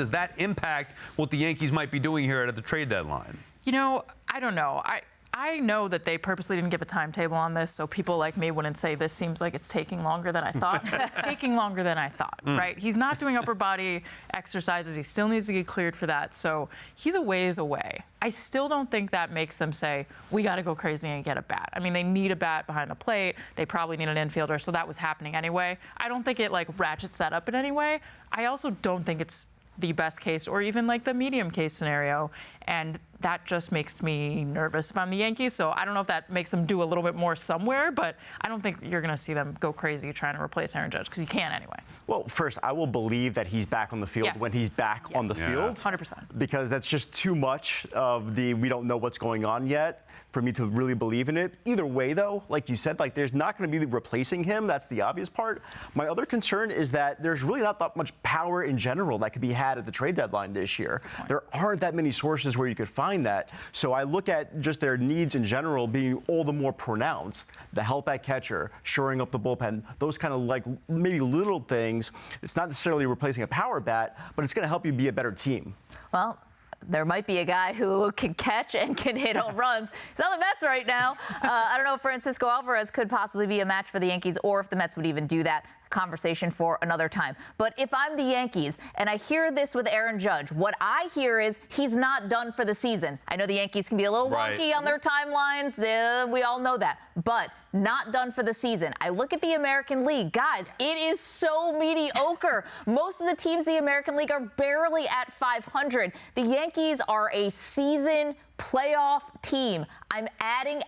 Does that impact what the Yankees might be doing here at the trade deadline? You know, I don't know. I know that they purposely didn't give a timetable on this, so people like me wouldn't say this seems like it's taking longer than I thought. It's taking longer than I thought, right? He's not doing upper body exercises. He still needs to get cleared for that, so he's a ways away. I still don't think that makes them say, we got to go crazy and get a bat. I mean, they need a bat behind the plate. They probably need an infielder, so that was happening anyway. I don't think it, like, ratchets that up in any way. I also don't think it's the best case or even like the medium case scenario, and that just makes me nervous if I'm the Yankees. So I don't know if that makes them do a little bit more somewhere, but I don't think you're going to see them go crazy trying to replace Aaron Judge, because you can anyway. Well, first, I will believe that he's back on the field when he's back on the field. 100%. Because that's just too much of the we don't know what's going on yet for me to really believe in it. Either way, though, like you said, like there's not going to be replacing him. That's the obvious part. My other concern is that there's really not that much power in general that could be had at the trade deadline this year. There aren't that many sources where you could find that. So I look at just their needs in general being all the more pronounced. The help at catcher, shoring up the bullpen, those kind of like maybe little things. It's not necessarily replacing a power bat, but it's going to help you be a better team. Well, there might be a guy who can catch and can hit home runs. He's on the Mets right now. I don't know if Francisco Alvarez could possibly be a match for the Yankees or if the Mets would even do that. Conversation for another time. But if I'm the Yankees and I hear this with Aaron Judge, what I hear is he's not done for the season. I know the Yankees can be a little wonky on their timelines. We all know that. But not done for the season. I look at the American League. Guys, it is so mediocre. Most of the teams in the American League are barely at 500. The Yankees are a season playoff team. I'm adding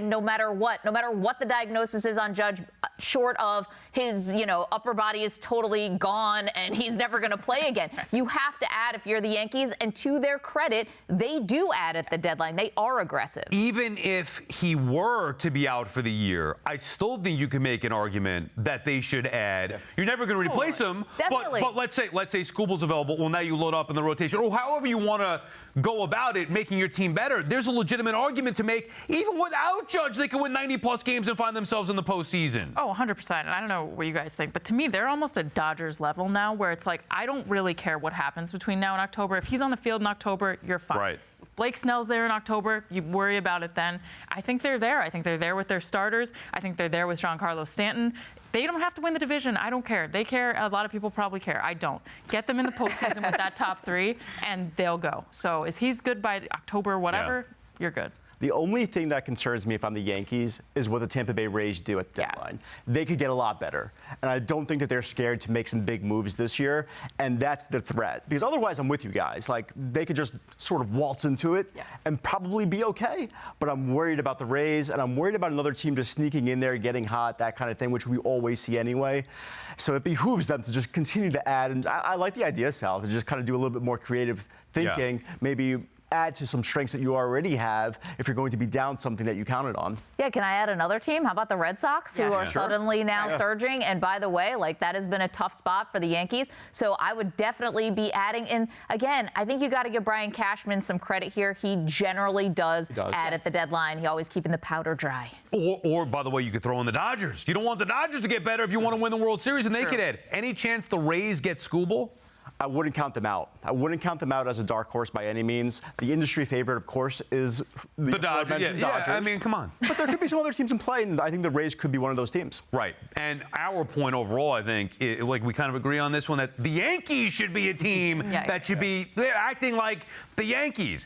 no matter what. No matter what the diagnosis is on Judge, short of his, upper body is totally gone and he's never going to play again. You have to add if you're the Yankees, and to their credit, they do add at the deadline. They are aggressive. Even if he were to be out for the year, I still think you can make an argument that they should add. Yeah. You're never going to replace him, but let's say Skubal's available. Well, now you load up in the rotation, or however you want to go about it, making your team better. There's a legitimate argument to make. Even without Judge, they can win 90-plus games and find themselves in the postseason. Oh, 100%. And I don't know what you guys think, but to me, they're almost at Dodgers level now, where it's like, I don't really care what happens between now and October. If he's on the field in October, you're fine. Right. If Blake Snell's there in October, you worry about it then. I think they're there. I think they're there with their starters. I think they're there with Giancarlo Stanton. They don't have to win the division. I don't care. They care. A lot of people probably care. I don't. Get them in the postseason with that top three, and they'll go. So if he's good by October or whatever, you're good. The only thing that concerns me if I'm the Yankees is what the Tampa Bay Rays do at the deadline. They could get a lot better. And I don't think that they're scared to make some big moves this year. And that's the threat. Because otherwise, I'm with you guys. Like, they could just sort of waltz into it and probably be okay. But I'm worried about the Rays, and I'm worried about another team just sneaking in there, getting hot, that kind of thing, which we always see anyway. So it behooves them to just continue to add. And I like the idea, Sal, to just kind of do a little bit more creative thinking. Maybe add to some strengths that you already have if you're going to be down something that you counted on. Yeah, can I add another team? How about the Red Sox, who are suddenly now surging? And by the way, like, that has been a tough spot for the Yankees. So I would definitely be adding in. Again, I think you got to give Brian Cashman some credit here. He generally does add at the deadline. He always keeping the powder dry. Or, by the way, you could throw in the Dodgers. You don't want the Dodgers to get better if you want to win the World Series, and they could add. Any chance the Rays get Skubal? I wouldn't count them out. I wouldn't count them out as a dark horse by any means. The industry favorite, of course, is the Dodgers. Yeah, I mean, come on. But there could be some other teams in play, and I think the Rays could be one of those teams. Right. And our point overall, I think, like we kind of agree on this one, that the Yankees should be a team that should be acting like the Yankees.